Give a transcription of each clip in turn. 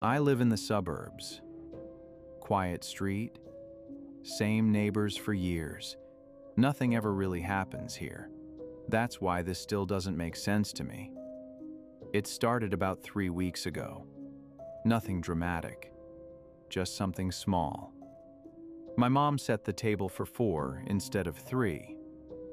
I live in the suburbs. Quiet street, same neighbors for years. Nothing ever really happens here. That's why this still doesn't make sense to me. It started about 3 weeks ago. Nothing dramatic, just something small. My mom set the table for 4 instead of 3.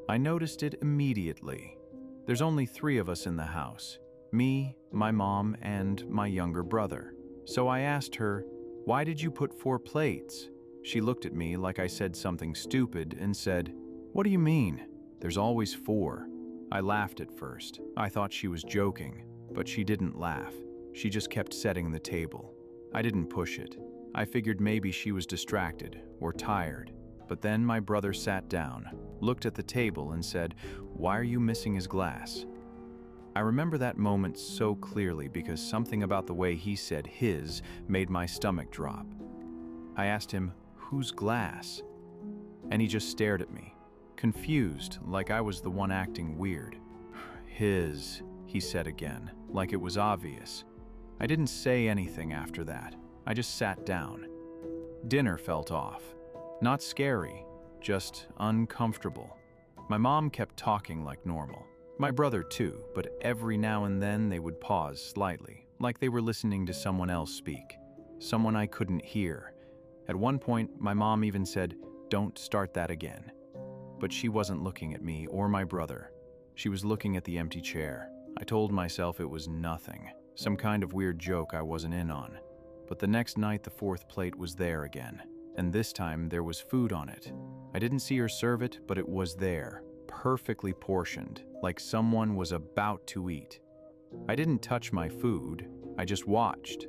I noticed it immediately. There's only 3 of us in the house, me, my mom, and my younger brother. So I asked her, "Why did you put 4 plates?" She looked at me like I said something stupid and said, "What do you mean? There's always 4." I laughed at first. I thought she was joking, but she didn't laugh. She just kept setting the table. I didn't push it. I figured maybe she was distracted or tired. But then my brother sat down, looked at the table and said, "Why are you missing his glass?" I remember that moment so clearly because something about the way he said his made my stomach drop. I asked him, "Whose glass?" And he just stared at me, confused, like I was the one acting weird. "His," he said again, like it was obvious. I didn't say anything after that. I just sat down. Dinner felt off. Not scary, just uncomfortable. My mom kept talking like normal. My brother too, but every now and then they would pause slightly, like they were listening to someone else speak, someone I couldn't hear. At one point, my mom even said, "Don't start that again." But she wasn't looking at me or my brother. She was looking at the empty chair. I told myself it was nothing, some kind of weird joke I wasn't in on. But the next night, the 4th plate was there again, and this time there was food on it. I didn't see her serve it, but it was there, perfectly portioned, like someone was about to eat. I didn't touch my food, I just watched.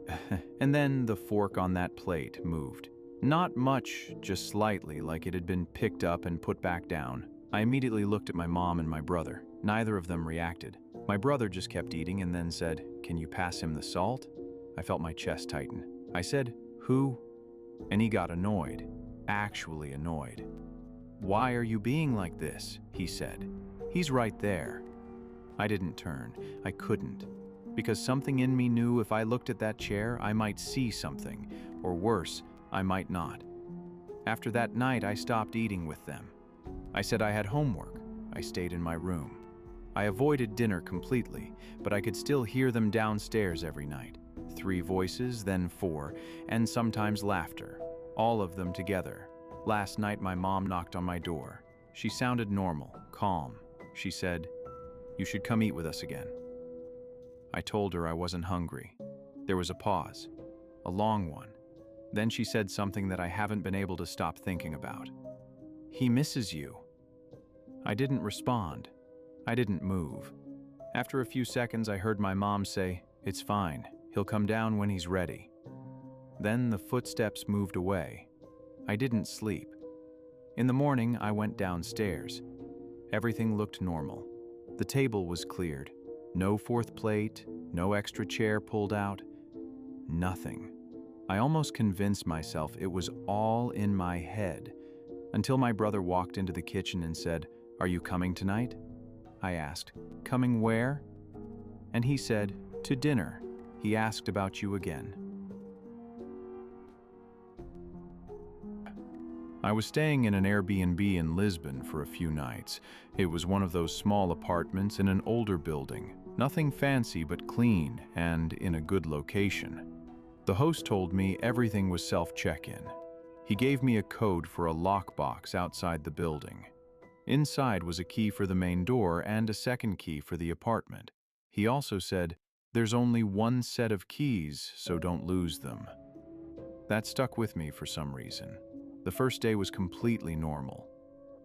And then the fork on that plate moved. Not much, just slightly, like it had been picked up and put back down. I immediately looked at my mom and my brother. Neither of them reacted. My brother just kept eating and then said, "Can you pass him the salt?" I felt my chest tighten. I said, "Who?" And he got annoyed, actually annoyed. "Why are you being like this?" he said. "He's right there." I didn't turn. I couldn't. Because something in me knew if I looked at that chair, I might see something, or worse, I might not. After that night, I stopped eating with them. I said I had homework. I stayed in my room. I avoided dinner completely, but I could still hear them downstairs every night. 3 voices, then 4, and sometimes laughter. All of them together. Last night, my mom knocked on my door. She sounded normal, calm. She said, "You should come eat with us again." I told her I wasn't hungry. There was a pause, a long one. Then she said something that I haven't been able to stop thinking about. "He misses you." I didn't respond. I didn't move. After a few seconds, I heard my mom say, "It's fine. He'll come down when he's ready." Then the footsteps moved away. I didn't sleep. In the morning, I went downstairs. Everything looked normal. The table was cleared. No 4th plate, no extra chair pulled out. Nothing. I almost convinced myself it was all in my head, until my brother walked into the kitchen and said, "Are you coming tonight?" I asked, "Coming where?" And he said, "To dinner. He asked about you again." I was staying in an Airbnb in Lisbon for a few nights. It was one of those small apartments in an older building. Nothing fancy but clean and in a good location. The host told me everything was self-check-in. He gave me a code for a lockbox outside the building. Inside was a key for the main door and a second key for the apartment. He also said, "There's only one set of keys, so don't lose them." That stuck with me for some reason. The first day was completely normal.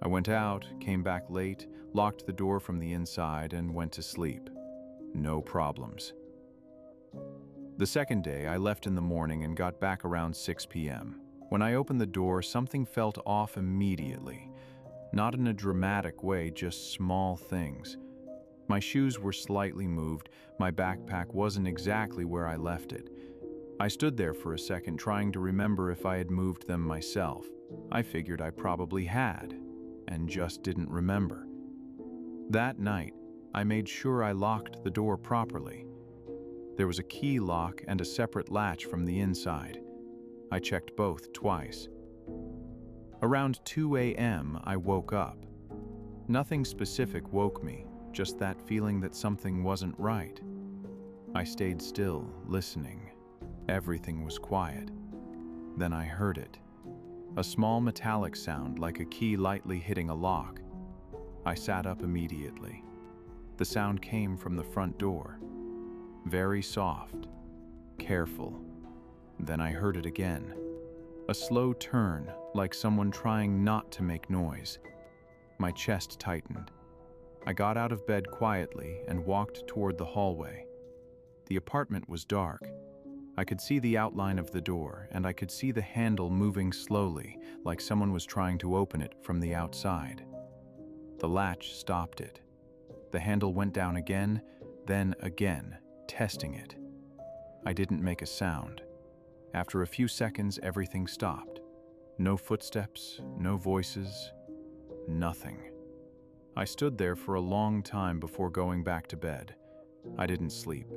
I went out, came back late, locked the door from the inside, and went to sleep. No problems. The second day, I left in the morning and got back around 6 p.m. When I opened the door, something felt off immediately. Not in a dramatic way, just small things. My shoes were slightly moved, my backpack wasn't exactly where I left it. I stood there for a second trying to remember if I had moved them myself. I figured I probably had, and just didn't remember. That night, I made sure I locked the door properly. There was a key lock and a separate latch from the inside. I checked both twice. Around 2 a.m., I woke up. Nothing specific woke me, just that feeling that something wasn't right. I stayed still, listening. Everything was quiet. Then I heard it. A small metallic sound like a key lightly hitting a lock. I sat up immediately. The sound came from the front door. Very soft, careful. Then I heard it again. A slow turn, like someone trying not to make noise. My chest tightened. I got out of bed quietly and walked toward the hallway. The apartment was dark. I could see the outline of the door, and I could see the handle moving slowly, like someone was trying to open it from the outside. The latch stopped it. The handle went down again, then again, testing it. I didn't make a sound. After a few seconds, everything stopped. No footsteps, no voices, nothing. I stood there for a long time before going back to bed. I didn't sleep.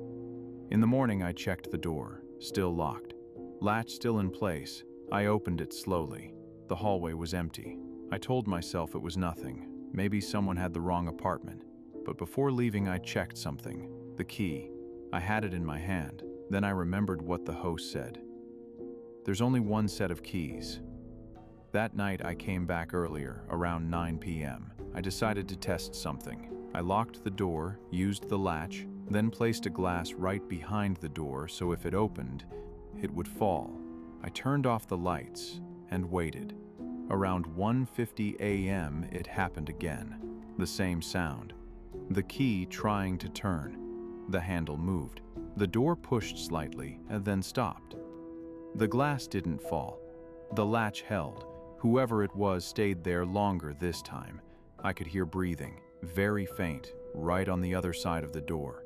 In the morning, I checked the door, still locked. Latch still in place. I opened it slowly. The hallway was empty. I told myself it was nothing. Maybe someone had the wrong apartment. But before leaving, I checked something. The key. I had it in my hand. Then I remembered what the host said. There's only one set of keys. That night, I came back earlier, around 9 p.m. I decided to test something. I locked the door, used the latch, then placed a glass right behind the door so if it opened, it would fall. I turned off the lights and waited. Around 1:50 a.m., it happened again. The same sound. The key trying to turn. The handle moved. The door pushed slightly and then stopped. The glass didn't fall. The latch held. Whoever it was stayed there longer this time. I could hear breathing, very faint, right on the other side of the door.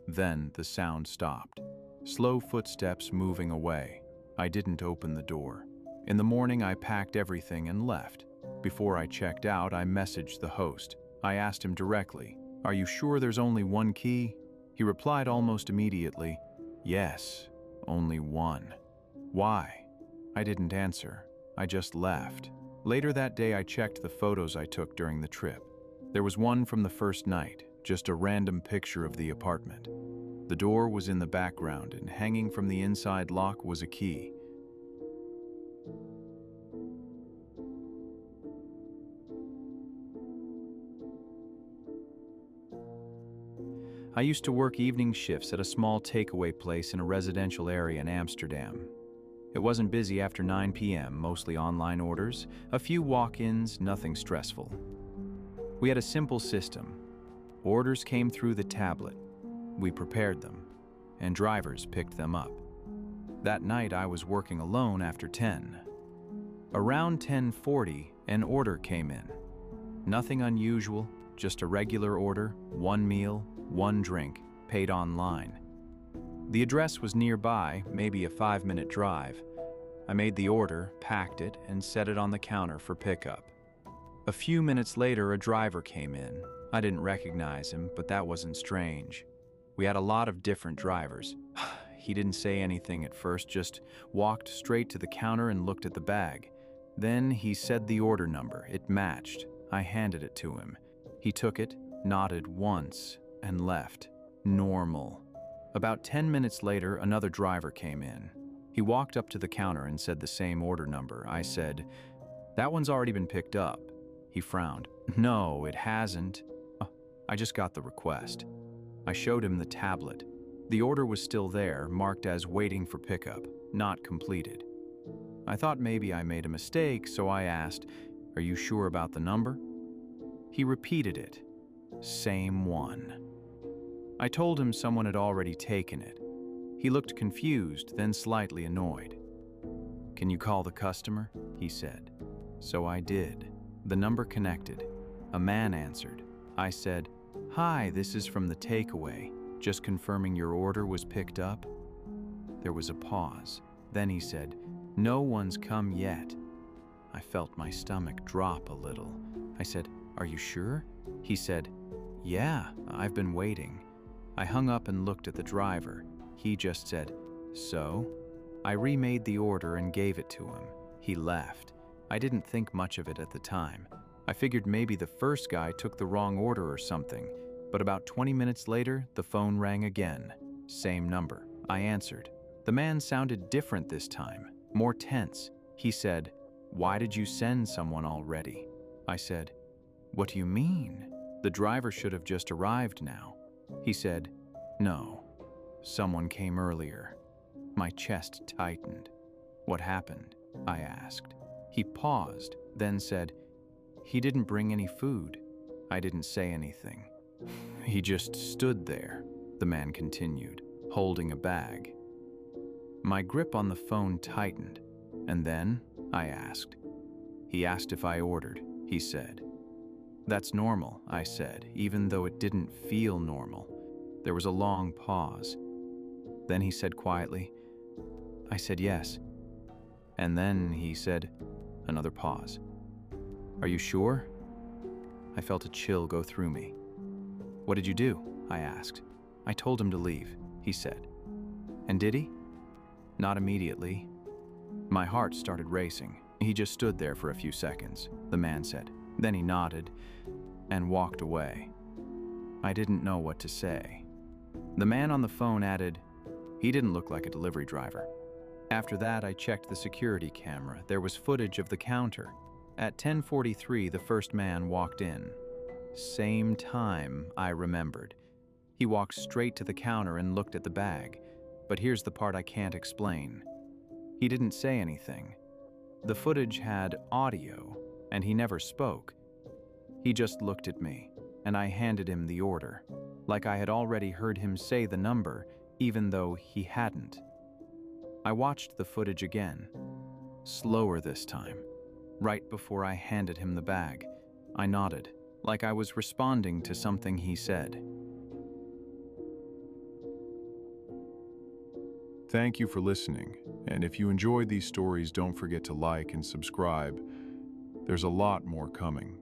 Then the sound stopped. Slow footsteps moving away. I didn't open the door. In the morning, I packed everything and left. Before I checked out, I messaged the host. I asked him directly, "Are you sure there's only one key?" He replied almost immediately, "Yes, only one." Why? I didn't answer. I just left. Later that day, I checked the photos I took during the trip. There was one from the first night, just a random picture of the apartment. The door was in the background, and hanging from the inside lock was a key. I used to work evening shifts at a small takeaway place in a residential area in Amsterdam. It wasn't busy after 9 p.m., mostly online orders, a few walk-ins, nothing stressful. We had a simple system. Orders came through the tablet. We prepared them, and drivers picked them up. That night, I was working alone after 10. Around 10:40, an order came in. Nothing unusual, just a regular order, one meal, one drink, paid online. The address was nearby, maybe a 5-minute drive. I made the order, packed it, and set it on the counter for pickup. A few minutes later, a driver came in. I didn't recognize him, but that wasn't strange. We had a lot of different drivers. He didn't say anything at first, just walked straight to the counter and looked at the bag. Then he said the order number. It matched. I handed it to him. He took it, nodded once, and left. Normal. About 10 minutes later, another driver came in. He walked up to the counter and said the same order number. I said, "That one's already been picked up." He frowned. "No, it hasn't." I just got the request." I showed him the tablet. The order was still there, marked as waiting for pickup, not completed. I thought maybe I made a mistake, so I asked, "Are you sure about the number?" He repeated it. Same one. I told him someone had already taken it. He looked confused, then slightly annoyed. "Can you call the customer?" he said. So I did. The number connected. A man answered. I said, "Hi, this is from the takeaway. Just confirming your order was picked up." There was a pause. Then he said, "No one's come yet." I felt my stomach drop a little. I said, "Are you sure?" He said, "Yeah, I've been waiting." I hung up and looked at the driver. He just said, "So?" I remade the order and gave it to him. He left. I didn't think much of it at the time. I figured maybe the first guy took the wrong order or something, but about 20 minutes later, the phone rang again. Same number. I answered. The man sounded different this time, more tense. He said, "Why did you send someone already?" I said, "What do you mean? The driver should have just arrived now." He said, "No, someone came earlier." My chest tightened. "What happened?" I asked. He paused, then said, "He didn't bring any food." I didn't say anything. "He just stood there," the man continued, holding a bag. My grip on the phone tightened. "And then?" I asked. "He asked if I ordered," he said. "That's normal," I said, even though it didn't feel normal. There was a long pause. Then he said quietly, I said yes. And then he said, another pause. "Are you sure?" I felt a chill go through me. "What did you do?" I asked. "I told him to leave," he said. "And did he?" "Not immediately." My heart started racing. "He just stood there for a few seconds," the man said. Then he nodded and walked away. I didn't know what to say. The man on the phone added, "He didn't look like a delivery driver." After that, I checked the security camera. There was footage of the counter. At 10:43, the first man walked in. Same time, I remembered. He walked straight to the counter and looked at the bag. But here's the part I can't explain. He didn't say anything. The footage had audio, and he never spoke. He just looked at me, and I handed him the order, like I had already heard him say the number, even though he hadn't. I watched the footage again, slower this time. Right before I handed him the bag, I nodded, like I was responding to something he said. Thank you for listening, and if you enjoyed these stories, don't forget to like and subscribe. There's a lot more coming.